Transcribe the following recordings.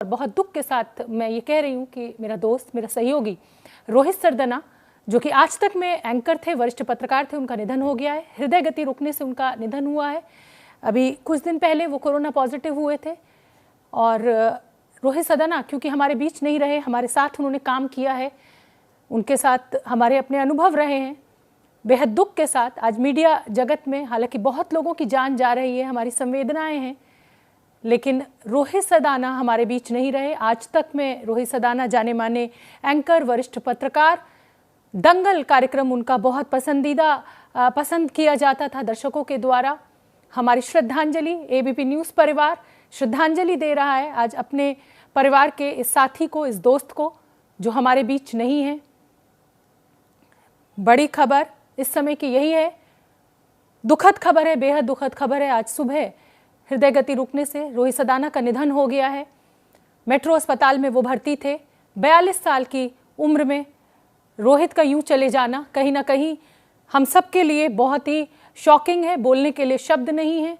और बहुत दुख के साथ मैं ये कह रही हूँ कि मेरा दोस्त, मेरा सहयोगी रोहित सरदना, जो कि आज तक में एंकर थे, वरिष्ठ पत्रकार थे, उनका निधन हो गया है। हृदय गति रुकने से उनका निधन हुआ है। अभी कुछ दिन पहले वो कोरोना पॉजिटिव हुए थे। और रोहित सरदना क्योंकि हमारे बीच नहीं रहे, हमारे साथ उन्होंने काम किया है, उनके साथ हमारे अपने अनुभव रहे हैं। बेहद दुख के साथ आज मीडिया जगत में हालांकि बहुत लोगों की जान जा रही है, हमारी संवेदनाएं हैं, लेकिन रोहित सरदना हमारे बीच नहीं रहे। आज तक में रोहित सरदना जाने माने एंकर, वरिष्ठ पत्रकार, दंगल कार्यक्रम उनका बहुत पसंद किया जाता था दर्शकों के द्वारा। हमारी श्रद्धांजलि, एबीपी न्यूज़ परिवार श्रद्धांजलि दे रहा है आज अपने परिवार के इस साथी को, इस दोस्त को जो हमारे बीच नहीं है। बड़ी खबर इस समय की यही है, दुखद खबर है, बेहद दुखद खबर है। आज सुबह हृदय गति रुकने से रोहित सरदना का निधन हो गया है। मेट्रो अस्पताल में वो भर्ती थे। 42 साल की उम्र में रोहित का यूं चले जाना कहीं ना कहीं हम सब के लिए बहुत ही शॉकिंग है। बोलने के लिए शब्द नहीं है,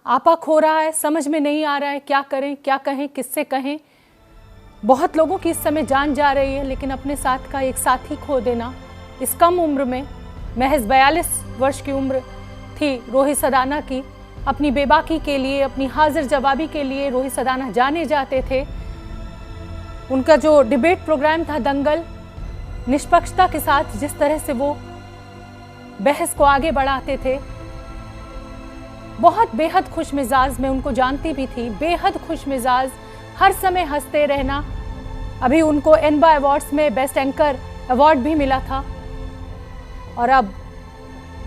आपा खो रहा है, समझ में नहीं आ रहा है क्या करें, क्या कहें, किससे कहें। बहुत लोगों की इस समय जान जा रही है, लेकिन अपने साथ का एक साथी खो देना इस कम उम्र में, महज 42 वर्ष की उम्र थी रोहित सरदना की। अपनी बेबाकी के लिए, अपनी हाजिर जवाबी के लिए रोहित सरदना जाने जाते थे। उनका जो डिबेट प्रोग्राम था दंगल, निष्पक्षता के साथ जिस तरह से वो बहस को आगे बढ़ाते थे, बहुत बेहद खुश मिजाज, मैं उनको जानती भी थी, बेहद खुश मिजाज, हर समय हंसते रहना। अभी उनको एनबा अवार्ड्स में बेस्ट एंकर अवार्ड भी मिला था। और अब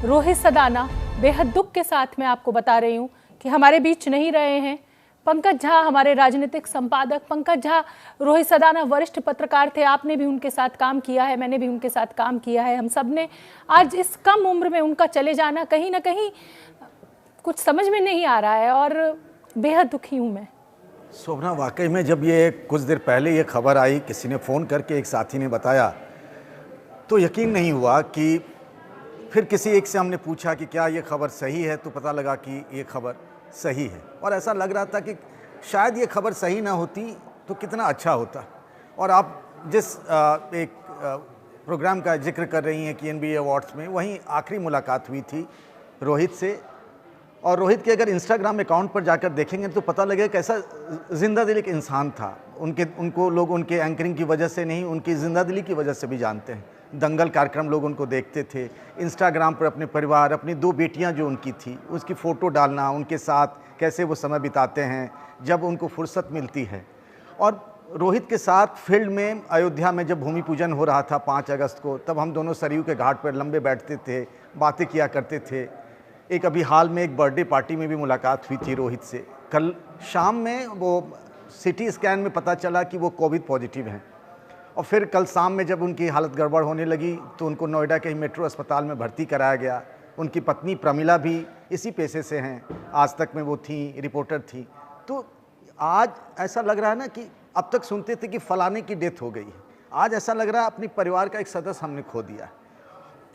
रोहित सरदना बेहद दुख के साथ मैं आपको बता रही हूँ कि हमारे बीच नहीं रहे हैं। पंकज झा हमारे राजनीतिक संपादक, पंकज झा रोहित सरदना वरिष्ठ पत्रकार थे, आपने भी उनके साथ काम किया है, मैंने भी उनके साथ काम किया है, हम सब ने। आज इस कम उम्र में उनका चले जाना कहीं ना कहीं कुछ समझ में नहीं आ रहा है और बेहद दुखी हूँ मैं। शोभना, वाकई में जब ये कुछ देर पहले ये खबर आई, किसी ने फ़ोन करके एक साथी ने बताया, तो यकीन नहीं हुआ कि फिर किसी एक से हमने पूछा कि क्या ये खबर सही है, तो पता लगा कि ये खबर सही है। और ऐसा लग रहा था कि शायद ये खबर सही ना होती तो कितना अच्छा होता। और आप जिस एक प्रोग्राम का जिक्र कर रही हैं कि एनबीए अवार्ड्स में, वहीं आखिरी मुलाकात हुई थी रोहित से। और रोहित के अगर इंस्टाग्राम अकाउंट पर जाकर देखेंगे तो पता लगेगा कैसा जिंदा दिल एक इंसान था। उनको लोग उनके एंकरिंग की वजह से नहीं, उनकी जिंदा दिली की वजह से भी जानते हैं। दंगल कार्यक्रम लोग उनको देखते थे। इंस्टाग्राम पर अपने परिवार, अपनी 2 बेटियां जो उनकी थी, उसकी फ़ोटो डालना, उनके साथ कैसे वो समय बिताते हैं जब उनको फुर्सत मिलती है। और रोहित के साथ फील्ड में अयोध्या में जब भूमि पूजन हो रहा था 5 अगस्त को, तब हम दोनों सरयू के घाट पर लंबे बैठते थे, बातें किया करते थे। एक अभी हाल में एक बर्थडे पार्टी में भी मुलाकात हुई थी रोहित से। कल शाम में वो सिटी स्कैन में पता चला कि वो कोविड पॉजिटिव हैं। और फिर कल शाम में जब उनकी हालत गड़बड़ होने लगी तो उनको नोएडा के ही मेट्रो अस्पताल में भर्ती कराया गया। उनकी पत्नी प्रमिला भी इसी पेशे से हैं, आज तक में वो थी, रिपोर्टर थी। तो आज ऐसा लग रहा है ना कि अब तक सुनते थे कि फलाने की डेथ हो गई है, आज ऐसा लग रहा है अपनी परिवार का एक सदस्य हमने खो दिया है।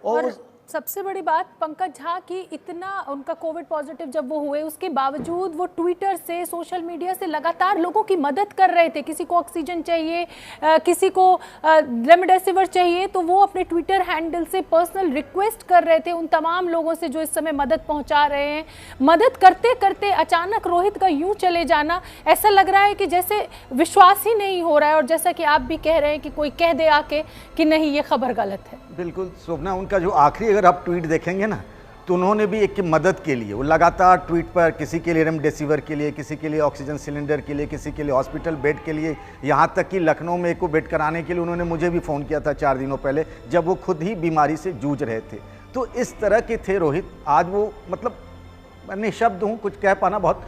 और सबसे बड़ी बात पंकज झा की, इतना उनका कोविड पॉजिटिव जब वो हुए, उसके बावजूद वो ट्विटर से, सोशल मीडिया से लगातार लोगों की मदद कर रहे थे। किसी को ऑक्सीजन चाहिए, किसी को रेमडेसिविर चाहिए, तो वो अपने ट्विटर हैंडल से पर्सनल रिक्वेस्ट कर रहे थे उन तमाम लोगों से जो इस समय मदद पहुंचा रहे हैं। मदद करते करते अचानक रोहित का यूं चले जाना, ऐसा लग रहा है कि जैसे विश्वास ही नहीं हो रहा है। और जैसा कि आप भी कह रहे हैं कि कोई कह दे आके कि नहीं ये खबर गलत है। बिल्कुल शोभना, उनका जो आखिरी अगर आप ट्वीट देखेंगे ना, तो उन्होंने भी एक की मदद के लिए वो लगातार ट्वीट पर किसी के लिए रेमडेसिविर के लिए, किसी के लिए ऑक्सीजन सिलेंडर के लिए, किसी के लिए हॉस्पिटल बेड के लिए, यहाँ तक कि लखनऊ में एक को बेड कराने के लिए उन्होंने मुझे भी फ़ोन किया था 4 दिनों पहले, जब वो खुद ही बीमारी से जूझ रहे थे। तो इस तरह के थे रोहित। आज वो मतलब मैं निःशब्द हूँ, कुछ कह पाना बहुत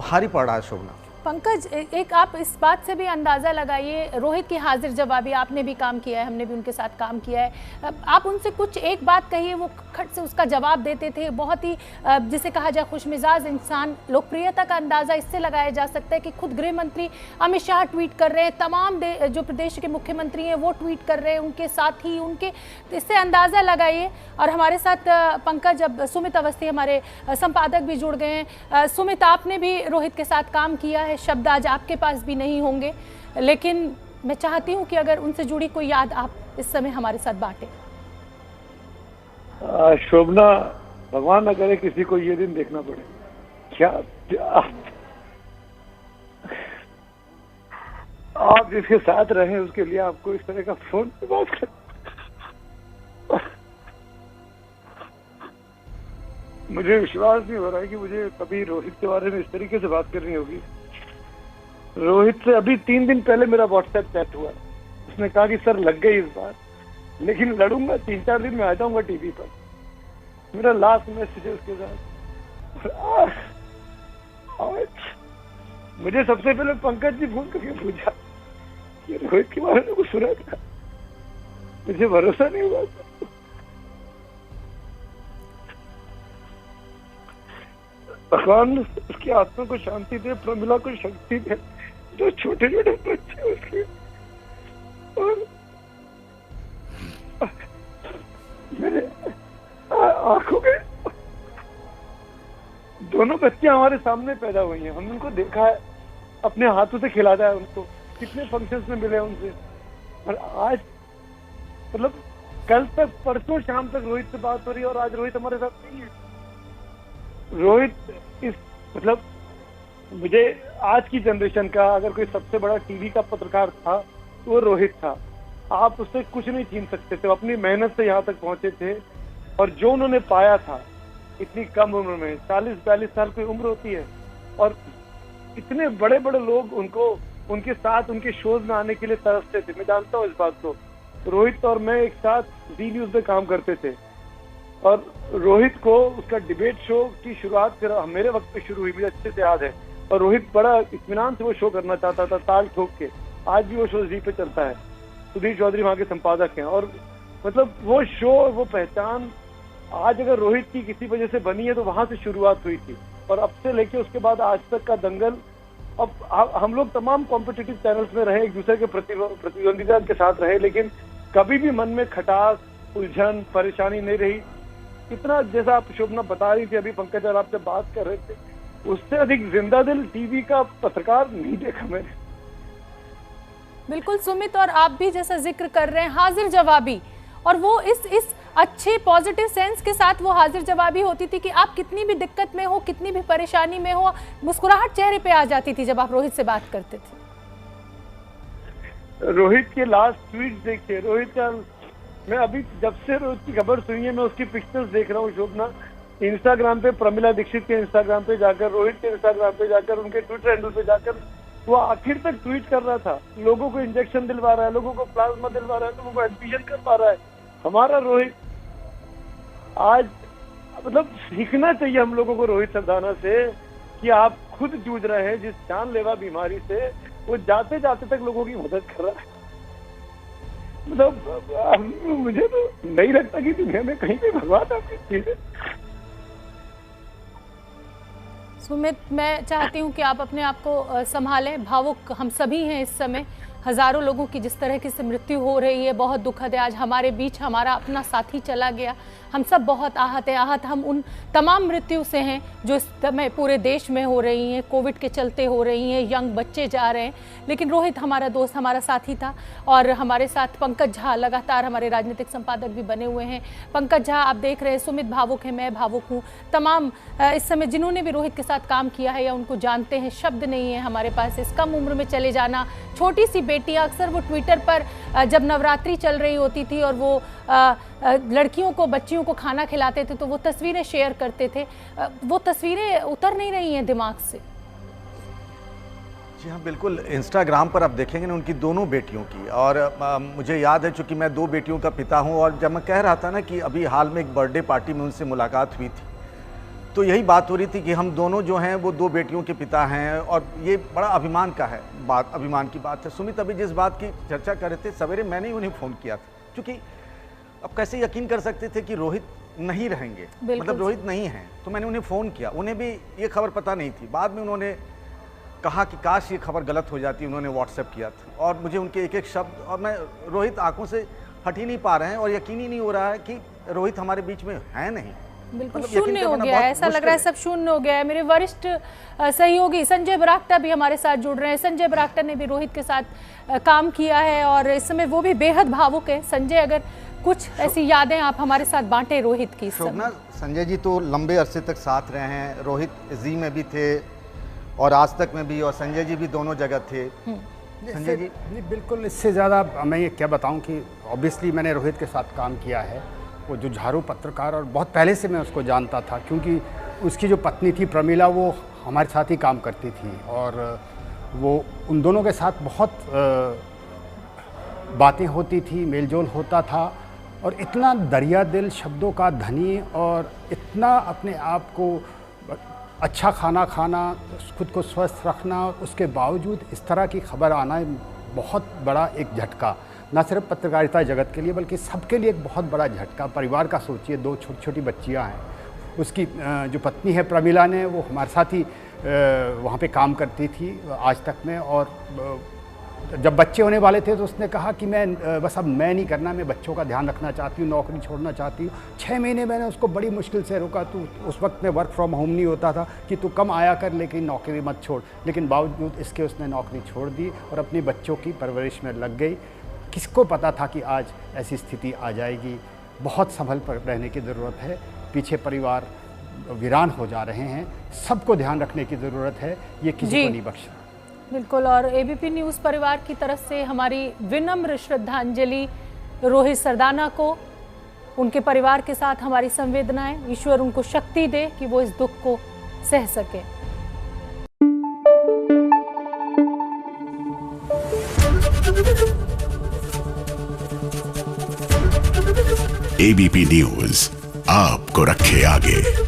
भारी पड़ रहा है। शोभना, पंकज, एक आप इस बात से भी अंदाज़ा लगाइए, रोहित की हाजिर जवाबी, आपने भी काम किया है, हमने भी उनके साथ काम किया है। आप उनसे कुछ एक बात कहिए, वो खट से उसका जवाब देते थे। बहुत ही जिसे कहा जाए खुशमिजाज इंसान। लोकप्रियता का अंदाज़ा इससे लगाया जा सकता है कि खुद गृह मंत्री अमित शाह ट्वीट कर रहे हैं, तमाम जो प्रदेश के मुख्यमंत्री हैं वो ट्वीट कर रहे हैं, उनके साथी, उनके, इससे अंदाज़ा लगाइए। और हमारे साथ पंकज, अब सुमित अवस्थी हमारे संपादक भी जुड़ गए हैं। सुमित, आपने भी रोहित के साथ काम किया है, शब्द आज आपके पास भी नहीं होंगे, लेकिन मैं चाहती हूँ कि अगर उनसे जुड़ी कोई याद आप इस समय हमारे साथ बांटें। शोभना, भगवान न करे किसी को ये दिन देखना पड़े। क्या आप जिसके साथ रहे उसके लिए आपको इस तरह का फोन पे बात कर, मुझे विश्वास नहीं हो रहा है कि मुझे कभी रोहित के बारे में इस तरीके से बात करनी होगी। रोहित से अभी 3 दिन पहले मेरा व्हाट्सएप चैट हुआ। उसने कहा कि सर लग गई इस बार, लेकिन लड़ूंगा, 3-4 दिन में आ जाऊंगा टीवी पर। मेरा लास्ट मैसेज है उसके साथ। मुझे सबसे पहले पंकज जी फोन करके पूछा कि रोहित के बारे में कुछ सुना था। मुझे भरोसा नहीं हुआ। भगवान उसकी आत्मा को शांति दे, प्रमिला को शक्ति दे, जो छोटे छोटे बच्चे उसके। और मेरे आंखों के दोनों बच्चे हमारे सामने पैदा हुई हैं। हमने उनको देखा है, अपने हाथों से खिलाया है उनको, कितने फंक्शंस में मिले उनसे। और आज मतलब कल तक, परसों शाम तक रोहित से बात हो रही है और आज रोहित हमारे साथ नहीं है। रोहित इस मतलब मुझे आज की जनरेशन का अगर कोई सबसे बड़ा टीवी का पत्रकार था तो वो रोहित था। आप उससे कुछ नहीं छीन सकते थे। अपनी मेहनत से यहाँ तक पहुंचे थे और जो उन्होंने पाया था इतनी कम उम्र में, 40-42 साल की उम्र होती है, और इतने बड़े बड़े लोग उनको उनके साथ उनके शोज में आने के लिए तरसते थे। मैं जानता हूँ इस बात को। रोहित और मैं एक साथ जी न्यूज में काम करते थे और रोहित को उसका डिबेट शो की शुरुआत फिर मेरे वक्त पे शुरू हुई, मुझे अच्छे से याद है। और रोहित बड़ा इत्मीनान से वो शो करना चाहता था, ताल ठोक के। आज भी वो शो जी पे चलता है। सुधीर चौधरी वहाँ के संपादक हैं। और मतलब वो शो, वो पहचान आज अगर रोहित की किसी वजह से बनी है तो वहां से शुरुआत हुई थी। और अब से लेके उसके बाद आज तक का दंगल, अब हम लोग तमाम कॉम्पिटिटिव चैनल्स में रहे, एक दूसरे के प्रतिद्वंदिता के साथ रहे, लेकिन कभी भी मन में खटास, उलझन, परेशानी नहीं रही। कितना, जैसा आप शोभना बता रही थी अभी, पंकज और आपसे बात कर रहे थे, उससे अधिक जिंदा दिल टीवी का पत्रकार नहीं देखा मैंने। बिल्कुल सुमित, और आप भी जैसा जिक्र कर रहे हैं, हाजिर जवाबी, और वो इस अच्छे पॉजिटिव सेंस के साथ वो हाजिर जवाबी होती थी कि आप कितनी भी दिक्कत में हो, कितनी भी परेशानी में हो, मुस्कुराहट चेहरे पे आ जाती थी जब आप रोहित से बात करते थे। रोहित के लास्ट ट्वीट देखिए, रोहित का, मैं अभी जब से रोहित की खबर सुनी है मैं उसकी पिक्चर्स देख रहा हूँ शोभना। इंस्टाग्राम पे, प्रमिला दीक्षित के इंस्टाग्राम पे जाकर, रोहित के इंस्टाग्राम पे जाकर, उनके ट्विटर हैंडल पे जाकर वो आखिर तक ट्वीट कर रहा था। लोगों को इंजेक्शन दिलवा रहा है, लोगों को प्लाज्मा दिलवा रहा है, लोगों को एडमिशन कर पा रहा है। हमारा रोहित आज, मतलब सीखना चाहिए हम लोगों को रोहित सरदाना से कि आप खुद जूझ रहे हैं जिस जानलेवा बीमारी से, वो जाते जाते तक लोगों की मदद कर रहा है। मतलब मुझे तो नहीं लगता कि दुनिया में कहीं भी भगवान आपकी चीज है। सुमित, मैं चाहती हूँ कि आप अपने आप को संभालें। भावुक हम सभी हैं इस समय। हजारों लोगों की जिस तरह की मृत्यु हो रही है, बहुत दुखद है। आज हमारे बीच हमारा अपना साथी चला गया। हम सब बहुत आहत हैं। आहत हम उन तमाम मृत्यु से हैं जो इस समय पूरे देश में हो रही हैं, कोविड के चलते हो रही हैं, यंग बच्चे जा रहे हैं। लेकिन रोहित हमारा दोस्त, हमारा साथी था। और हमारे साथ पंकज झा लगातार हमारे राजनीतिक संपादक भी बने हुए हैं। पंकज झा, आप देख रहे हैं, सुमित भावुक है, मैं भावुक हूँ। तमाम इस समय जिन्होंने भी रोहित के साथ काम किया है या उनको जानते हैं, शब्द नहीं है हमारे पास। इस कम उम्र में चले जाना, छोटी सी बेटियां, अक्सर वो ट्विटर पर जब नवरात्रि चल रही होती थी और वो लड़कियों को, बच्चियों को खाना खिलाते थे तो वो तस्वीरें शेयर करते थे, वो तस्वीरें उतर नहीं रही हैं दिमाग से। जी हाँ, बिल्कुल। इंस्टाग्राम पर आप देखेंगे ना उनकी दोनों बेटियों की, और मुझे याद है, चूँकि मैं 2 बेटियों का पिता हूँ, और जब मैं कह रहा था ना कि अभी हाल में एक बर्थडे पार्टी में उनसे मुलाकात हुई थी, तो यही बात हो रही थी कि हम दोनों जो हैं वो 2 बेटियों के पिता हैं, और ये बड़ा अभिमान का है बात, अभिमान की बात है। सुमित अभी जिस बात की चर्चा कर रहे थे, सवेरे मैंने ही उन्हें फ़ोन किया था, क्योंकि अब कैसे यकीन कर सकते थे कि रोहित नहीं रहेंगे, मतलब रोहित नहीं हैं। तो मैंने उन्हें फ़ोन किया, उन्हें भी ये खबर पता नहीं थी। बाद में उन्होंने कहा कि काश ये खबर गलत हो जाती, उन्होंने व्हाट्सएप किया था, और मुझे उनके एक एक शब्द, और मैं, रोहित आंखों से हट ही नहीं पा रहे हैं, और यकीन ही नहीं हो रहा है कि रोहित हमारे बीच में है नहीं। बिल्कुल मतलब यकीन शून्य हो करना गया है, बहुत ऐसा लग मुश्किल रहा है सब शून्य हो गया है। मेरे वरिष्ठ सहयोगी संजय बरागटा भी हमारे साथ जुड़ रहे हैं। संजय बरागटा ने भी रोहित के साथ काम किया है और इस समय वो भी बेहद भावुक है। संजय, अगर कुछ ऐसी यादें आप हमारे साथ बांटे रोहित की। शोभना, संजय जी तो लंबे अरसे तक साथ रहे हैं, रोहित जी में भी थे और आज तक में भी, और संजय जी भी दोनों जगह थे। संजय जी बिल्कुल, इससे ज़्यादा मैं ये क्या बताऊं कि ऑब्वियसली मैंने रोहित के साथ काम किया है। वो जुझारू पत्रकार, और बहुत पहले से मैं उसको जानता था क्योंकि उसकी जो पत्नी थी प्रमीला, वो हमारे साथ ही काम करती थी और वो उन दोनों के साथ बहुत बातें होती थी, मेलजोल होता था और इतना दरिया दिल, शब्दों का धनी और इतना अपने आप को अच्छा खाना खाना, खुद को स्वस्थ रखना, उसके बावजूद इस तरह की खबर आना बहुत बड़ा एक झटका, न सिर्फ पत्रकारिता जगत के लिए बल्कि सबके लिए एक बहुत बड़ा झटका। परिवार का सोचिए, 2 छोटी छोटी बच्चियां हैं, उसकी जो पत्नी है प्रमीला ने, वो हमारे साथ ही वहाँ पे काम करती थी आज तक में, और जब बच्चे होने वाले थे तो उसने कहा कि मैं बस अब मैं नहीं करना, मैं बच्चों का ध्यान रखना चाहती हूँ, नौकरी छोड़ना चाहती हूँ। 6 महीने मैंने उसको बड़ी मुश्किल से रोका। तो उस वक्त में वर्क फ्रॉम होम नहीं होता था कि तू कम आया कर लेकिन नौकरी मत छोड़, लेकिन बावजूद इसके उसने नौकरी छोड़ दी और अपनी बच्चों की परवरिश में लग गई। किसको पता था कि आज ऐसी स्थिति आ जाएगी। बहुत संभल कर रहने की ज़रूरत है, पीछे परिवार वीरान हो जा रहे हैं, सबको ध्यान रखने की ज़रूरत है, ये किसी को नहीं बख्शा। बिल्कुल, और एबीपी न्यूज़ परिवार की तरफ से हमारी विनम्र श्रद्धांजलि रोहित सरदाना को, उनके परिवार के साथ हमारी संवेदनाएं। ईश्वर उनको शक्ति दे कि वो इस दुख को सह सके। एबीपी न्यूज़ आपको रखे आगे।